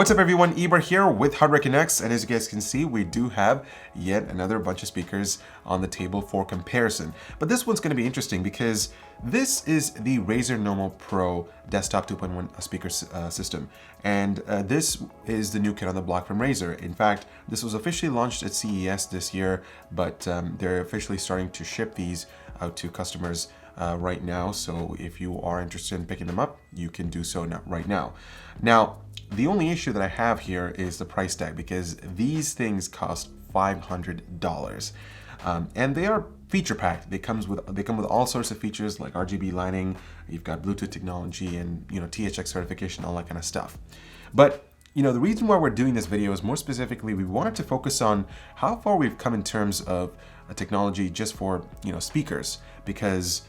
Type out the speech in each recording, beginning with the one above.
What's up everyone, Eber here with Hardware Canucks, and as you guys can see, we do have yet another bunch of speakers on the table for comparison. But this one's going to be interesting because this is the Razer Nommo Pro Desktop 2.1 speaker system, and this is the new kid on the block from Razer. In fact, this was officially launched at CES this year, but they're officially starting to ship these out to customers right now. So if you are interested in picking them up, you can do so right now. Now, the only issue that I have here is the price tag, because these things cost $500, and they are feature packed. They come with all sorts of features like RGB lighting. You've got Bluetooth technology and THX certification, all that kind of stuff. But the reason why we're doing this video is more specifically we wanted to focus on how far we've come in terms of technology just for speakers, because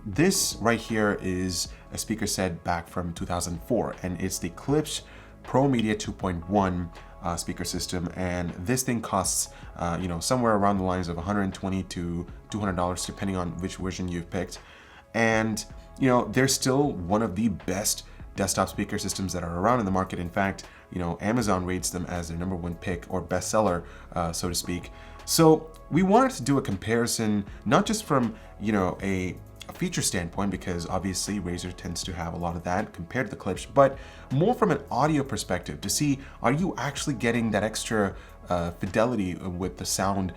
this right here is a speaker set back from 2004, and it's the Klipsch Promedia 2.1 speaker system, and this thing costs somewhere around the lines of $120 to $200 depending on which version you've picked. And they're still one of the best desktop speaker systems that are around in the market. In fact, Amazon rates them as their #1 pick or bestseller, so to speak. So we wanted to do a comparison, not just from a feature standpoint, because obviously Razer tends to have a lot of that compared to the Klipsch, but more from an audio perspective to see, are you actually getting that extra fidelity with the sound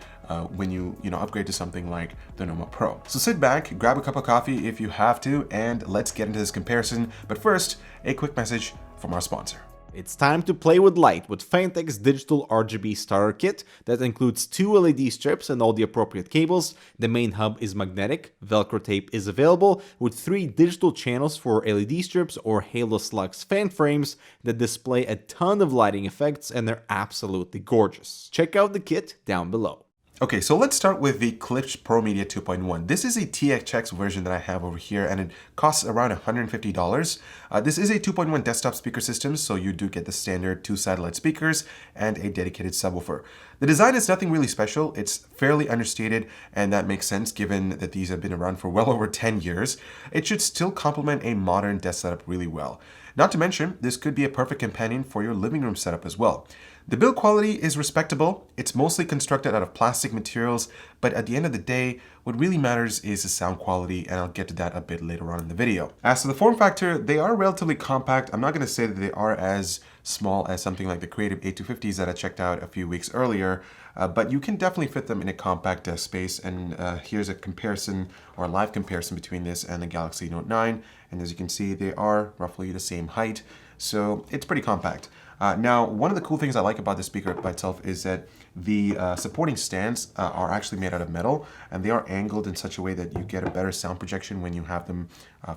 when you upgrade to something like the Nommo Pro. So sit back, grab a cup of coffee if you have to, and let's get into this comparison. But first, a quick message from our sponsor. It's time to play with light with Fanatec's digital RGB starter kit that includes 2 LED strips and all the appropriate cables. The main hub is magnetic, Velcro tape is available with 3 digital channels for LED strips or Halo Slux fan frames that display a ton of lighting effects, and they're absolutely gorgeous. Check out the kit down below. Okay, so let's start with the Klipsch Promedia 2.1. This is a THX version that I have over here, and it costs around $150. This is a 2.1 desktop speaker system, so you do get the standard 2 satellite speakers and a dedicated subwoofer. The design is nothing really special. It's fairly understated, and that makes sense given that these have been around for well over 10 years. It should still complement a modern desk setup really well. Not to mention, this could be a perfect companion for your living room setup as well. The build quality is respectable. It's mostly constructed out of plastic materials, but at the end of the day, what really matters is the sound quality, and I'll get to that a bit later on in the video. As to the form factor, they are relatively compact. I'm not going to say that they are as small as something like the Creative A250s that I checked out a few weeks earlier, but you can definitely fit them in a compact desk space. And here's a comparison, or a live comparison, between this and the Galaxy Note 9, and as you can see, they are roughly the same height, so it's pretty compact. Now, one of the cool things I like about this speaker by itself is that the supporting stands are actually made out of metal, and they are angled in such a way that you get a better sound projection when you have them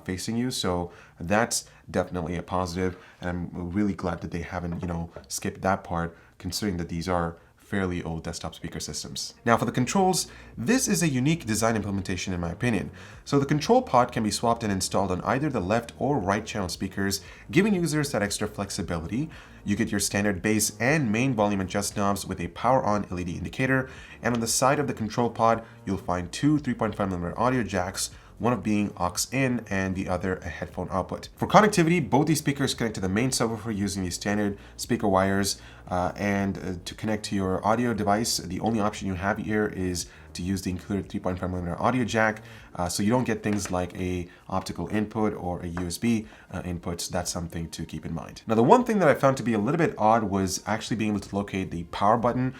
facing you. So that's definitely a positive, and I'm really glad that they haven't, skipped that part, considering that these are fairly old desktop speaker systems. Now for the controls, this is a unique design implementation in my opinion. So the control pod can be swapped and installed on either the left or right channel speakers, giving users that extra flexibility. You get your standard bass and main volume adjust knobs with a power on LED indicator, and on the side of the control pod, you'll find 2 3.5mm audio jacks, one of being aux in and the other a headphone output. For connectivity, both these speakers connect to the main subwoofer using the standard speaker wires, and to connect to your audio device, the only option you have here is to use the included 3.5mm audio jack, so you don't get things like a optical input or a USB input. So that's something to keep in mind. Now, the one thing that I found to be a little bit odd was actually being able to locate the power button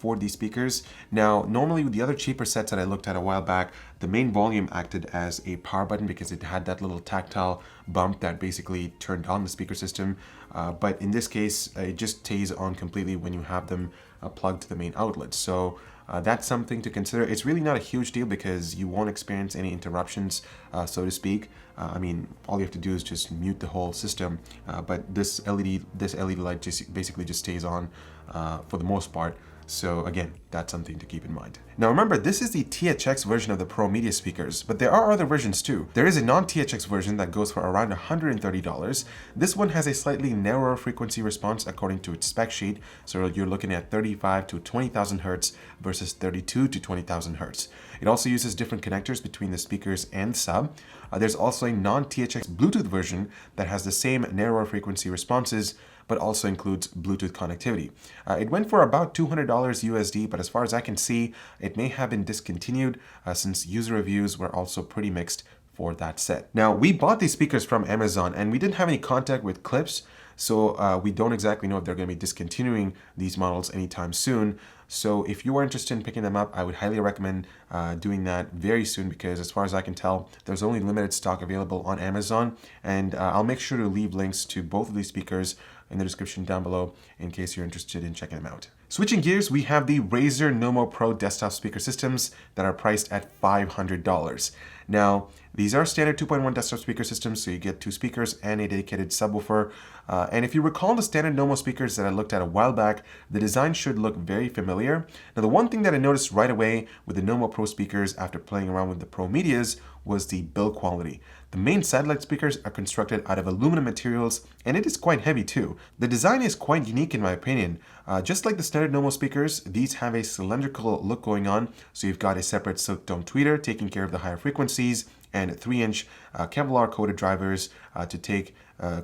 for these speakers. Now, normally with the other cheaper sets that I looked at a while back, the main volume acted as a power button because it had that little tactile bump that basically turned on the speaker system. But in this case, it just stays on completely when you have them plugged to the main outlet. So that's something to consider. It's really not a huge deal because you won't experience any interruptions, so to speak. I mean, all you have to do is just mute the whole system. But this LED light just basically just stays on for the most part. So again, that's something to keep in mind. Now remember, this is the THX version of the Promedia speakers, but there are other versions too. There is a non-THX version that goes for around $130. This one has a slightly narrower frequency response according to its spec sheet, so you're looking at 35 to 20,000 Hz versus 32 to 20,000 Hz. It also uses different connectors between the speakers and sub. There's also a non-THX Bluetooth version that has the same narrower frequency responses, but also includes Bluetooth connectivity. It went for about $200 USD, but as far as I can see, it may have been discontinued since user reviews were also pretty mixed for that set. Now, we bought these speakers from Amazon and we didn't have any contact with Klipsch, so we don't exactly know if they're going to be discontinuing these models anytime soon. So if you are interested in picking them up, I would highly recommend doing that very soon, because as far as I can tell, there's only limited stock available on Amazon, and I'll make sure to leave links to both of these speakers in the description down below in case you're interested in checking them out. Switching gears, we have the Razer Nommo Pro desktop speaker systems that are priced at $500. Now, these are standard 2.1 desktop speaker systems, so you get 2 speakers and a dedicated subwoofer. And if you recall the standard Nommo speakers that I looked at a while back, the design should look very familiar. Now, the one thing that I noticed right away with the Nommo Pro speakers after playing around with the Promedias was the build quality. The main satellite speakers are constructed out of aluminum materials, and it is quite heavy too. The design is quite unique in my opinion. Just like the standard Nommo speakers, these have a cylindrical look going on, so you've got a separate silk dome tweeter taking care of the higher frequencies, and 3-inch Kevlar coated drivers to take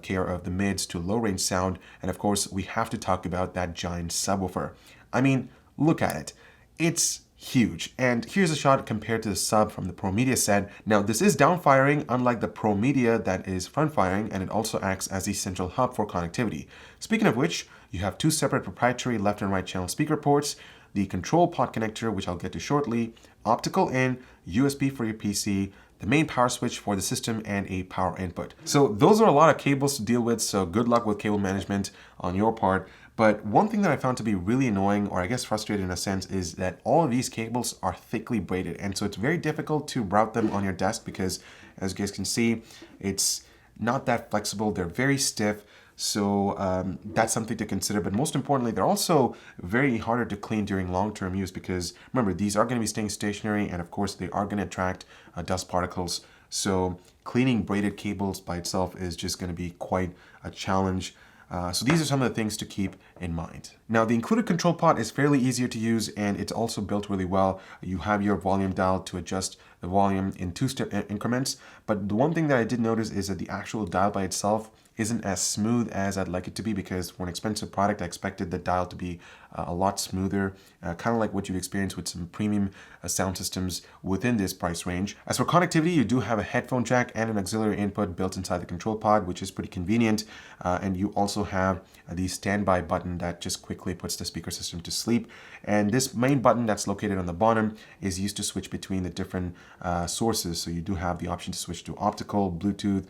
care of the mids to low range sound. And of course, we have to talk about that giant subwoofer. I mean, look at it. It's huge. And here's a shot compared to the sub from the Promedia set. Now, this is down firing, unlike the Promedia that is front firing, and it also acts as the central hub for connectivity. Speaking of which, you have 2 separate proprietary left and right channel speaker ports, the control pod connector, which I'll get to shortly, optical in, USB for your PC, the main power switch for the system, and a power input. So those are a lot of cables to deal with, so good luck with cable management on your part. But one thing that I found to be really annoying, or I guess frustrating in a sense, is that all of these cables are thickly braided. And so it's very difficult to route them on your desk because, as you guys can see, it's not that flexible. They're very stiff. So that's something to consider. But most importantly, they're also very harder to clean during long-term use because, remember, these are going to be staying stationary, and of course, they are going to attract dust particles. So cleaning braided cables by itself is just going to be quite a challenge. So these are some of the things to keep in mind. Now, the included control pod is fairly easier to use, and it's also built really well. You have your volume dial to adjust the volume in 2-step increments. But the one thing that I did notice is that the actual dial by itself isn't as smooth as I'd like it to be, because for an expensive product, I expected the dial to be a lot smoother, kind of like what you'd experience with some premium sound systems within this price range. As for connectivity, you do have a headphone jack and an auxiliary input built inside the control pod, which is pretty convenient. And you also have the standby button that just quickly puts the speaker system to sleep. And this main button that's located on the bottom is used to switch between the different sources. So you do have the option to switch to optical, Bluetooth,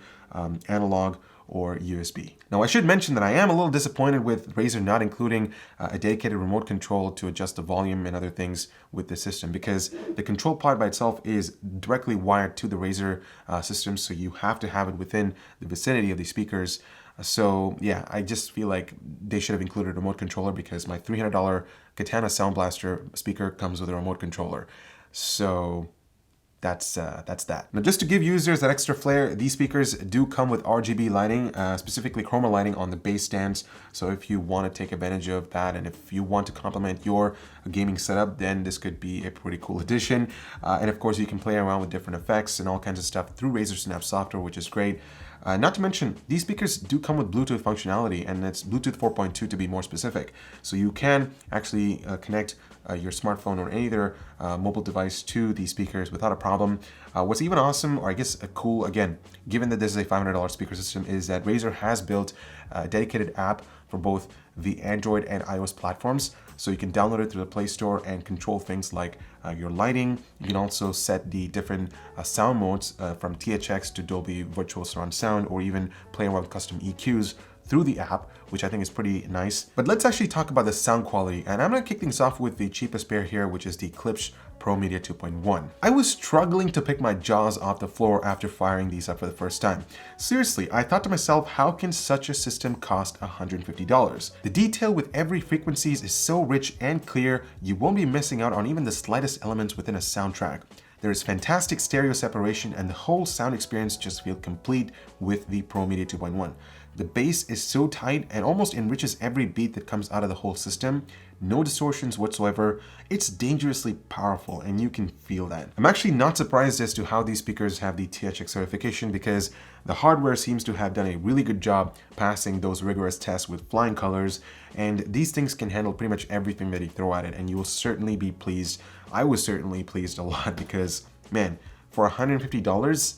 analog, or USB. Now, I should mention that I am a little disappointed with Razer not including a dedicated remote control to adjust the volume and other things with the system, because the control pod by itself is directly wired to the Razer system, so you have to have it within the vicinity of the speakers. So yeah, I just feel like they should have included a remote controller, because my $300 Katana Sound Blaster speaker comes with a remote controller. So that's that. Now, just to give users that extra flair, these speakers do come with RGB lighting, specifically chroma lighting on the base stands. So if you want to take advantage of that, and if you want to complement your gaming setup, then this could be a pretty cool addition. And of course, you can play around with different effects and all kinds of stuff through Razer Synapse software, which is great. Not to mention, these speakers do come with Bluetooth functionality, and it's Bluetooth 4.2 to be more specific. So you can actually connect your smartphone or any other mobile device to these speakers without a problem. What's even awesome, or I guess cool, again, given that this is a $500 speaker system, is that Razer has built a dedicated app for both the Android and iOS platforms. So you can download it through the Play Store and control things like your lighting. You can also set the different sound modes from THX to Dolby Virtual Surround Sound, or even play around with custom EQs through the app, which I think is pretty nice. But let's actually talk about the sound quality. And I'm gonna kick things off with the cheapest pair here, which is the Klipsch Promedia 2.1. I was struggling to pick my jaws off the floor after firing these up for the first time. Seriously, I thought to myself, how can such a system cost $150? The detail with every frequencies is so rich and clear, you won't be missing out on even the slightest elements within a soundtrack. There is fantastic stereo separation, and the whole sound experience just feels complete with the Promedia 2.1. The bass is so tight and almost enriches every beat that comes out of the whole system. No distortions whatsoever. It's dangerously powerful and you can feel that. I'm actually not surprised as to how these speakers have the THX certification because the hardware seems to have done a really good job passing those rigorous tests with flying colors, and these things can handle pretty much everything that you throw at it, and you will certainly be pleased. I was certainly pleased a lot because, man, for $150,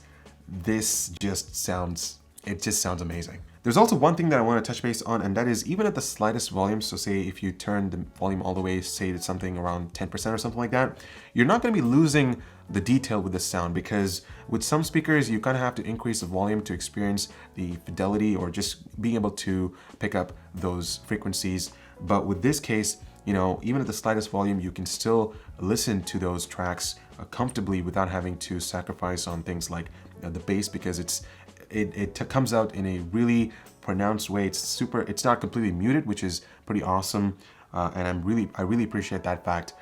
this just sounds amazing. There's also one thing that I want to touch base on, and that is even at the slightest volume, so say if you turn the volume all the way, say it's something around 10% or something like that, you're not going to be losing the detail with the sound, because with some speakers you kind of have to increase the volume to experience the fidelity or just being able to pick up those frequencies. But with this case, you know, even at the slightest volume, you can still listen to those tracks comfortably without having to sacrifice on things like the bass, because it comes out in a really pronounced way. It's not completely muted, which is pretty awesome. And I really appreciate that fact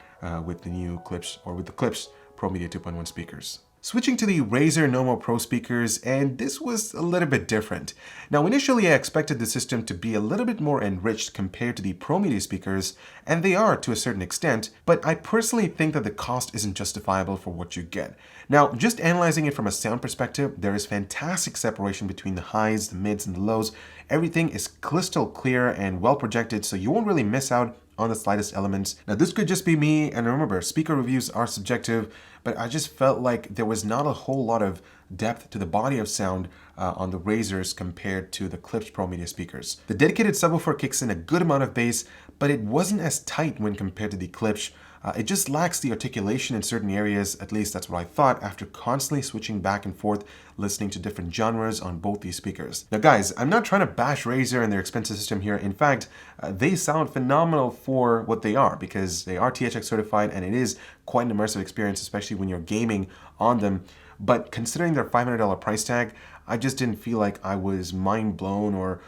with the new Klipsch, or with the Klipsch Promedia 2.1 speakers. Switching to the Razer Nommo Pro speakers, and this was a little bit different. Now, initially I expected the system to be a little bit more enriched compared to the Promedia speakers, and they are to a certain extent, but I personally think that the cost isn't justifiable for what you get. Now, just analyzing it from a sound perspective, there is fantastic separation between the highs, the mids, and the lows. Everything is crystal clear and well projected, so you won't really miss out on the slightest elements. Now, this could just be me, and remember, speaker reviews are subjective, but I just felt like there was not a whole lot of depth to the body of sound on the Razers compared to the Klipsch Promedia speakers. The dedicated subwoofer kicks in a good amount of bass, but it wasn't as tight when compared to the Klipsch. It just lacks the articulation in certain areas, at least that's what I thought after constantly switching back and forth listening to different genres on both these speakers. Now guys, I'm not trying to bash Razer and their expensive system here. In fact, they sound phenomenal for what they are, because they are THX certified and it is quite an immersive experience, especially when you're gaming on them. But considering their $500 price tag, I just didn't feel like I was mind blown, or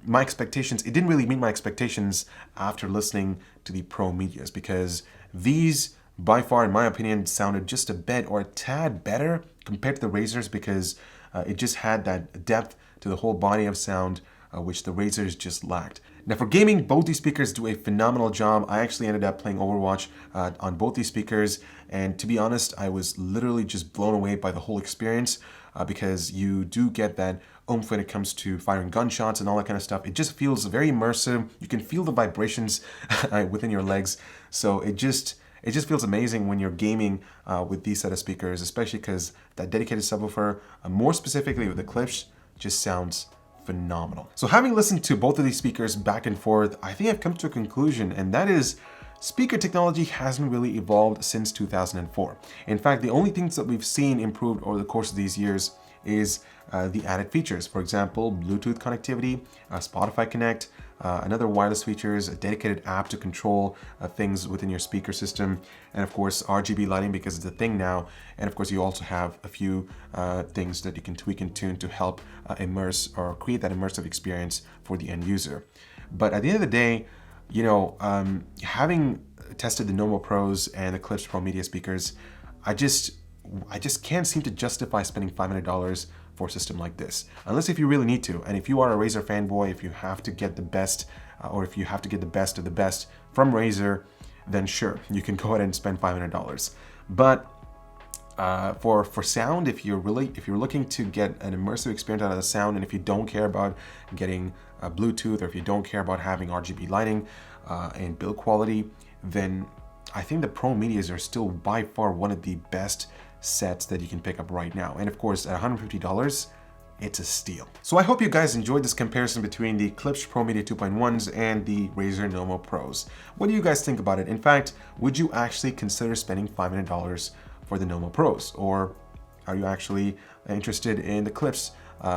my expectations, it didn't really meet my expectations after listening to the Promedias, because these, by far, in my opinion, sounded just a bit or a tad better compared to the Razers, because it just had that depth to the whole body of sound, which the Razers just lacked. Now for gaming, both these speakers do a phenomenal job. I actually ended up playing Overwatch on both these speakers, and to be honest, I was literally just blown away by the whole experience, because you do get that oomph when it comes to firing gunshots and all that kind of stuff. It just feels very immersive. You can feel the vibrations within your legs. So it just feels amazing when you're gaming with these set of speakers, especially because that dedicated subwoofer, more specifically with the Klipsch, just sounds phenomenal. So having listened to both of these speakers back and forth, I think I've come to a conclusion, and that is speaker technology hasn't really evolved since 2004. In fact, the only things that we've seen improved over the course of these years is the added features. For example, Bluetooth connectivity, Spotify Connect, another wireless features, a dedicated app to control things within your speaker system, and of course RGB lighting, because it's a thing now. And of course you also have a few things that you can tweak and tune to help immerse or create that immersive experience for the end user. But at the end of the day, you know, having tested the Nommo Pros and the Klipsch Promedia speakers, I just can't seem to justify spending $500 for a system like this, unless if you really need to. And if you are a Razer fanboy, if you have to get the best, or if you have to get the best of the best from Razer, then sure, you can go ahead and spend $500. But for sound, if you're looking to get an immersive experience out of the sound, and if you don't care about getting Bluetooth, or if you don't care about having RGB lighting and build quality, then I think the Promedias are still by far one of the best sets that you can pick up right now. And of course, at $150, it's a steal. So I hope you guys enjoyed this comparison between the Klipsch Promedia 2.1s and the Razer Nommo Pros. What do you guys think about it? In fact, would you actually consider spending $500 for the Nommo Pros, or are you actually interested in the Klipsch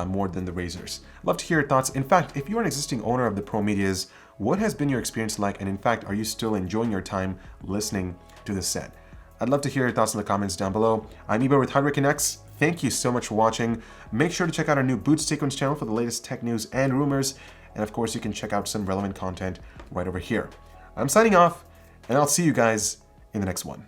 more than the Razers? Love to hear your thoughts. In fact, if you're an existing owner of the Promedias, what has been your experience like? And in fact, are you still enjoying your time listening to this set? I'd love to hear your thoughts in the comments down below. I'm Eber with Hardware Canucks. Thank you so much for watching. Make sure to check out our new Boot Sequence channel for the latest tech news and rumors. And of course, you can check out some relevant content right over here. I'm signing off, and I'll see you guys in the next one.